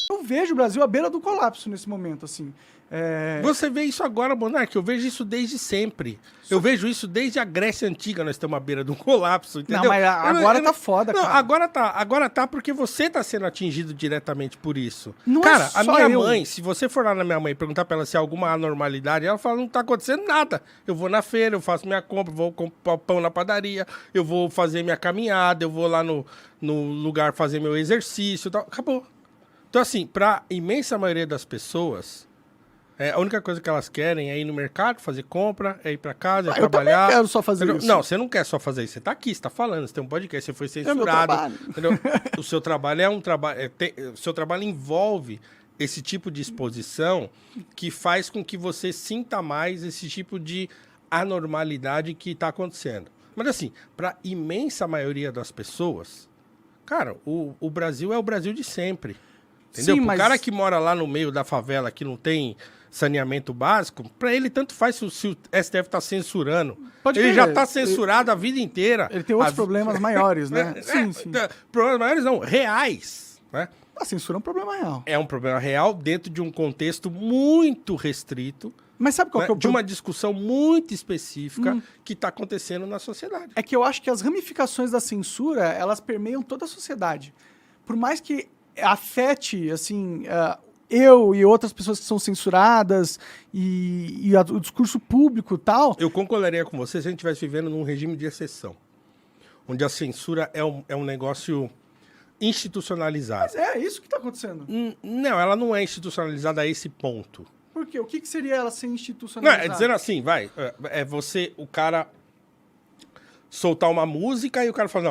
Eu vejo o Brasil à beira do colapso nesse momento, assim. Você vê isso agora, Monark, eu vejo isso desde sempre. Eu vejo isso desde a Grécia Antiga, nós estamos à beira de um colapso, entendeu? Não, mas agora tá foda, não, cara. agora tá porque você tá sendo atingido diretamente por isso. Não cara, é a só minha eu. mãe, se você for lá na minha mãe e perguntar pra ela se há alguma anormalidade, ela fala, não tá acontecendo nada. Eu vou na feira, eu faço minha compra, vou comprar pão na padaria, eu vou fazer minha caminhada, eu vou lá no lugar fazer meu exercício e tal. Acabou. Então, assim, pra imensa maioria das pessoas... a única coisa que elas querem é ir no mercado, fazer compra, é ir pra casa, é trabalhar. Eu também quero só fazer isso. Não, você não quer só fazer isso. Você tá aqui, você tá falando, você tem um podcast, você foi meu censurado. trabalho. Entendeu? O seu trabalho é um trabalho. O seu trabalho envolve esse tipo de exposição que faz com que você sinta mais esse tipo de anormalidade que tá acontecendo. Mas assim, pra imensa maioria das pessoas, cara, o Brasil é o Brasil de sempre. Entendeu? Sim, O cara que mora lá no meio da favela, que não tem saneamento básico, pra ele tanto faz se o STF tá censurando. Ele já tá censurado a vida inteira. Ele tem outros problemas maiores, né? Sim. Problemas maiores não, reais, né? A censura é um problema real. É um problema real dentro de um contexto muito restrito, Mas sabe qual que é o de uma discussão muito específica que tá acontecendo na sociedade. É que eu acho que as ramificações da censura, elas permeiam toda a sociedade. Por mais que afete, assim, eu e outras pessoas que são censuradas e o discurso público e tal... Eu concordaria com você se a gente estivesse vivendo num regime de exceção, onde a censura é um negócio institucionalizado. Mas é isso que está acontecendo. Não, ela não é institucionalizada a esse ponto. Por quê? O que seria ela ser Não, institucionalizada? é dizendo assim, o cara soltar uma música e o cara fala,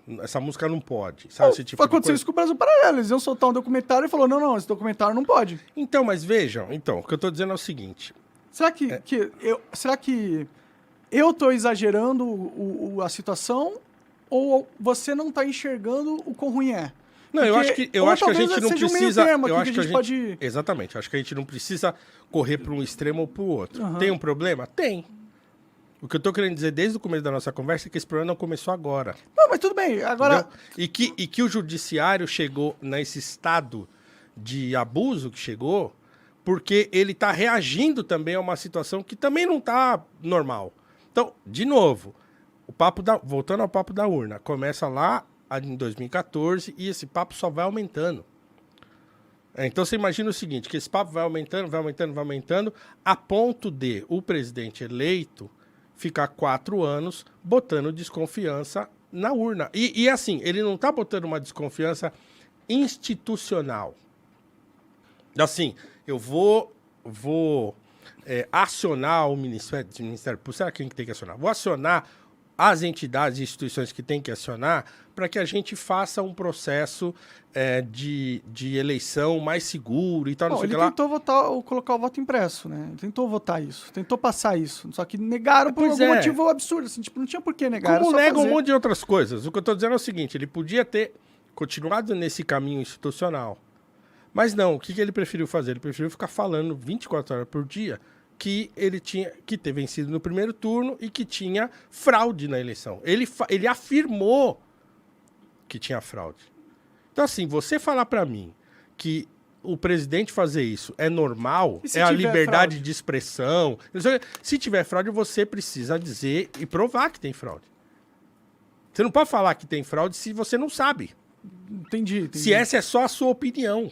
não, essa música não pode, sabe? Esse tipo Aconteceu isso com o Brasil Paralelo. Eles iam soltar um documentário e falou, não, esse documentário não pode. Então, mas vejam, o que eu tô dizendo é o seguinte... Será que eu tô exagerando a situação ou você não tá enxergando o quão ruim é? Não, eu acho que a gente não precisa... Pode... Exatamente, acho que a gente não precisa correr para um extremo ou para o outro. Tem um problema? Tem. O que eu tô querendo dizer desde o começo da nossa conversa é que esse problema não começou agora. Não, mas tudo bem, agora... E que o judiciário chegou nesse estado de abuso que chegou, porque ele tá reagindo também a uma situação que também não tá normal. Então, de novo, voltando ao papo da urna, começa lá em 2014 e esse papo só vai aumentando. Então você imagina o seguinte, que esse papo vai aumentando, a ponto de o presidente eleito ficar 4 anos botando desconfiança na urna. E assim, ele não está botando uma desconfiança institucional. Assim, eu vou acionar o Ministério Público. Será quem tem que acionar? Vou acionar as entidades e instituições que tem que acionar para que a gente faça um processo de eleição mais seguro e tal. Bom, ele tentou colocar o voto impresso, né? Ele tentou votar isso, tentou passar isso. Só que negaram por algum motivo absurdo. Assim, tipo, não tinha por que negar. Como nega um monte de outras coisas. O que eu estou dizendo é o seguinte, ele podia ter continuado nesse caminho institucional. Mas não, o que ele preferiu fazer? Ele preferiu ficar falando 24 horas por dia que ele tinha que ter vencido no primeiro turno e que tinha fraude na eleição. Ele afirmou que tinha fraude. Então, assim, você falar para mim que o presidente fazer isso é normal, é a liberdade de expressão. Se tiver fraude, você precisa dizer e provar que tem fraude. Você não pode falar que tem fraude se você não sabe. Entendi. Se essa é só a sua opinião.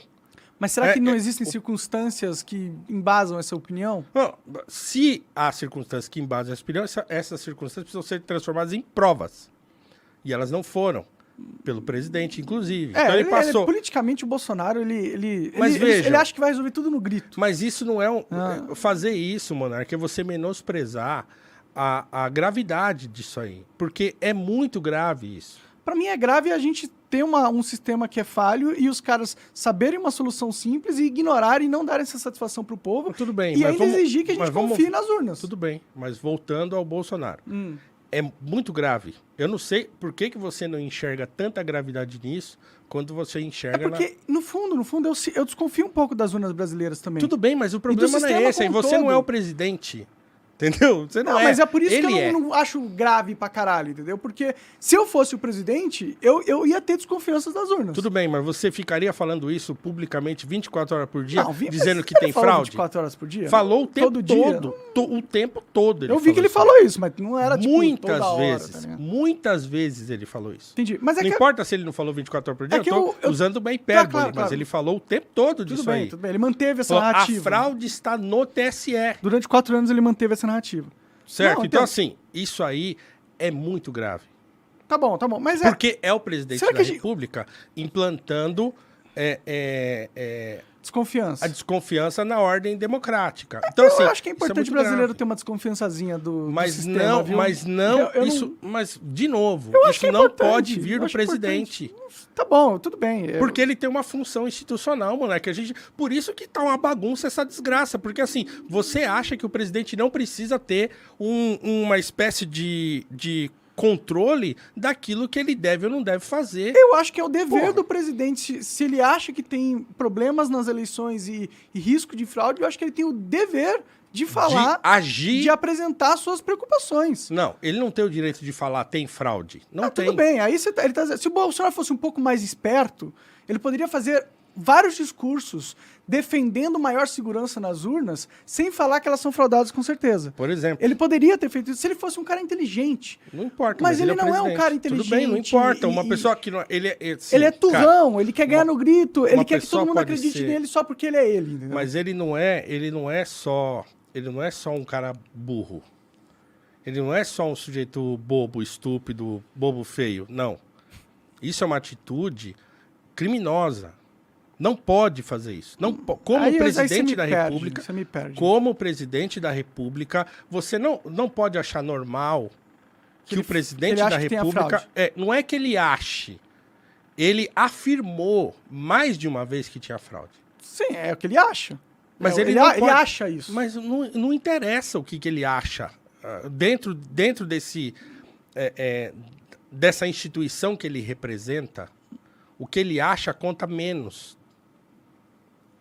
Mas será que não existem circunstâncias que embasam essa opinião? Não, se há circunstâncias que embasam essa opinião, essas circunstâncias precisam ser transformadas em provas. E elas não foram. Pelo presidente, inclusive. Então ele passou. Politicamente, o Bolsonaro, ele acha que vai resolver tudo no grito. Mas isso não é fazer isso, Monarca, é você menosprezar a gravidade disso aí. Porque é muito grave isso. Para mim é grave a gente ter um sistema que é falho e os caras saberem uma solução simples e ignorarem e não darem essa satisfação pro povo. Tudo bem. E ainda exigir que a gente confie nas urnas. Tudo bem, mas voltando ao Bolsonaro. É muito grave. Eu não sei por que você não enxerga tanta gravidade nisso quando você enxerga... porque, no fundo, eu desconfio um pouco das urnas brasileiras também. Tudo bem, mas o problema não é esse. Aí você não é o presidente. Entendeu? Você não, Não, é. mas é por isso Ele que eu não acho grave pra caralho, entendeu? Porque se eu fosse o presidente, eu ia ter desconfiança das urnas. Tudo bem, mas você ficaria falando isso publicamente 24 horas por dia, Não, dizendo que ele tem falou fraude? 24 horas por dia? Falou o tempo Todo todo. dia? O tempo todo ele Eu vi que ele isso. falou isso, mas não era tipo Muitas toda hora, vezes. tá ligado? Muitas vezes ele falou isso. Entendi. Mas é Não que importa se ele não falou 24 horas por dia, é que eu tô usando uma hipérbole, claro, mas claro. ele falou o tempo todo disso tudo bem, aí. tudo bem. Ele manteve essa Falou, a narrativa. fraude está no TSE. Durante 4 anos ele manteve essa narrativa. Certo? Não, então, então- assim, isso aí é muito grave. Tá bom. Mas Porque é o presidente Será da que a gente- República implantando desconfiança. a desconfiança na ordem democrática. Então, eu assim, acho que é isso importante muito o brasileiro grave. ter uma desconfiançazinha do Mas sistema, não, viu? mas não, Eu isso, mas de novo, Eu acho isso que é não importante, pode vir eu do acho presidente. Tá bom, tudo bem. Porque ele tem uma função institucional, moleque. Por isso que tá uma bagunça essa desgraça. Porque assim, você acha que o presidente não precisa ter uma espécie de controle daquilo que ele deve ou não deve fazer. Eu acho que é o dever Porra. do presidente, se ele acha que tem problemas nas eleições e risco de fraude, eu acho que ele tem o dever de falar, de agir. de apresentar suas preocupações. Não, ele não tem o direito de falar tem fraude. Não tem. Tudo bem, aí ele tá dizendo, se o Bolsonaro fosse um pouco mais esperto, ele poderia fazer vários discursos defendendo maior segurança nas urnas, sem falar que elas são fraudadas com certeza. Por exemplo. Ele poderia ter feito isso se ele fosse um cara inteligente. Não importa, Mas ele é o não é um presidente. cara inteligente. Tudo bem, não importa. Uma e- pessoa que não. Sim, Ele é cara, turrão, ele quer ganhar no grito, ele uma quer que pessoa todo mundo pode acredite ser- nele só porque ele é ele, entendeu? mas ele não é só um cara burro. Ele não é só um sujeito bobo, estúpido, bobo feio. Não. Isso é uma atitude criminosa. Não pode fazer isso. Não como Aí você presidente me da perde, República, você me perde. como presidente da República, você não pode achar normal que ele- o presidente ele acha da que tem a República fraude. não é que ele ache, ele afirmou mais de uma vez que tinha fraude. Sim, é o que ele acha. Mas É, ele ele, não ele pode- acha isso. Mas não interessa o que ele acha dentro dessa instituição que ele representa. O que ele acha conta menos.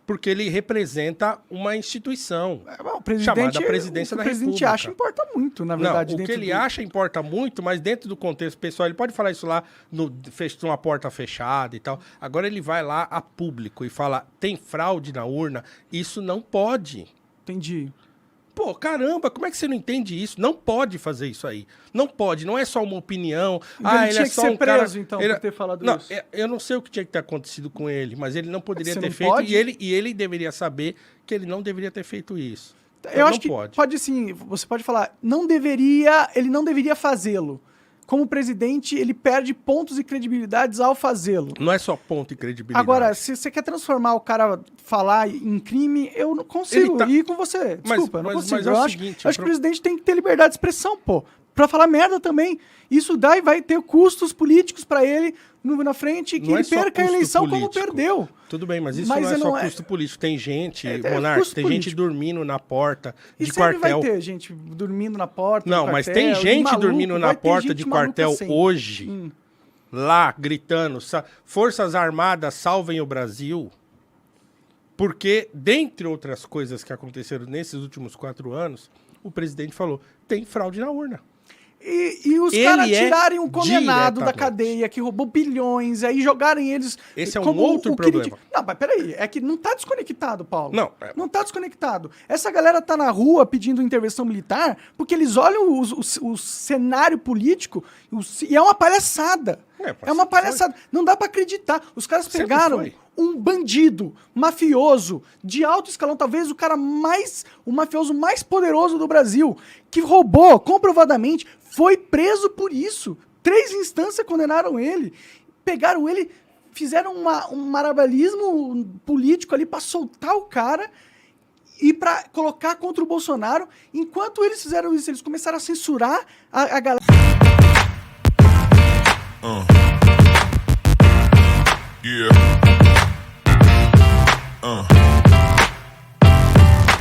Porque ele representa uma instituição. Bom, o presidente, chamada Presidência da o que o presidente República. acha importa muito, na verdade. Não, o que dentro ele acha importa muito, mas dentro do contexto pessoal, ele pode falar isso lá numa porta fechada e tal. Agora ele vai lá a público e fala, tem fraude na urna? Isso não pode. Entendi. Pô, caramba, como é que você não entende isso? Não pode fazer isso aí. Não pode, não é só uma opinião. Então ele ele tinha é que só ser um cara... preso, então, por ter falado não, isso. Eu não sei o que tinha que ter acontecido com ele, mas ele não poderia Você ter não feito pode? e ele deveria saber que ele não deveria ter feito isso. Eu acho não que pode. pode sim, você pode falar, ele não deveria fazê-lo. Como presidente, ele perde pontos e credibilidades ao fazê-lo. Não é só ponto e credibilidade. Agora, se você quer transformar o cara falar em crime, eu não consigo Ele tá- ir com você. Desculpa, eu não mas consigo. é o eu acho, seguinte, eu acho que o presidente tem que ter liberdade de expressão, pô. Pra falar merda também. Isso dá e vai ter custos políticos pra ele na frente e que Não é ele só perca a custo eleição político. como perdeu. Tudo bem, mas isso Mas não é não só é- custo político. Tem gente, É Monark, custo tem gente político. dormindo na porta E de sempre quartel. vai ter gente dormindo na porta. Não, do mas quartel, tem de gente maluco, dormindo na vai ter porta gente de maluca quartel sempre. hoje, lá, gritando, Forças Armadas salvem o Brasil, porque, dentre outras coisas que aconteceram nesses últimos 4 anos, o presidente falou, tem fraude na urna. E os Ele caras é tirarem um condenado da diretamente. cadeia que roubou bilhões, aí jogarem eles. Esse é um como outro o que ele problema. tinha- Não, mas peraí, é que não tá desconectado, Paulo. Não, Não tá desconectado. Essa galera tá na rua pedindo intervenção militar porque eles olham o cenário político e é uma palhaçada. É, mas É uma sempre foi. palhaçada. Não dá pra acreditar. Os caras Sempre pegaram foi. um bandido, mafioso, de alto escalão, talvez o mafioso mais poderoso do Brasil, que roubou comprovadamente, foi preso por isso. 3 instâncias condenaram ele. Pegaram ele, fizeram um marabalismo político ali pra soltar o cara e pra colocar contra o Bolsonaro. Enquanto eles fizeram isso, eles começaram a censurar a galera.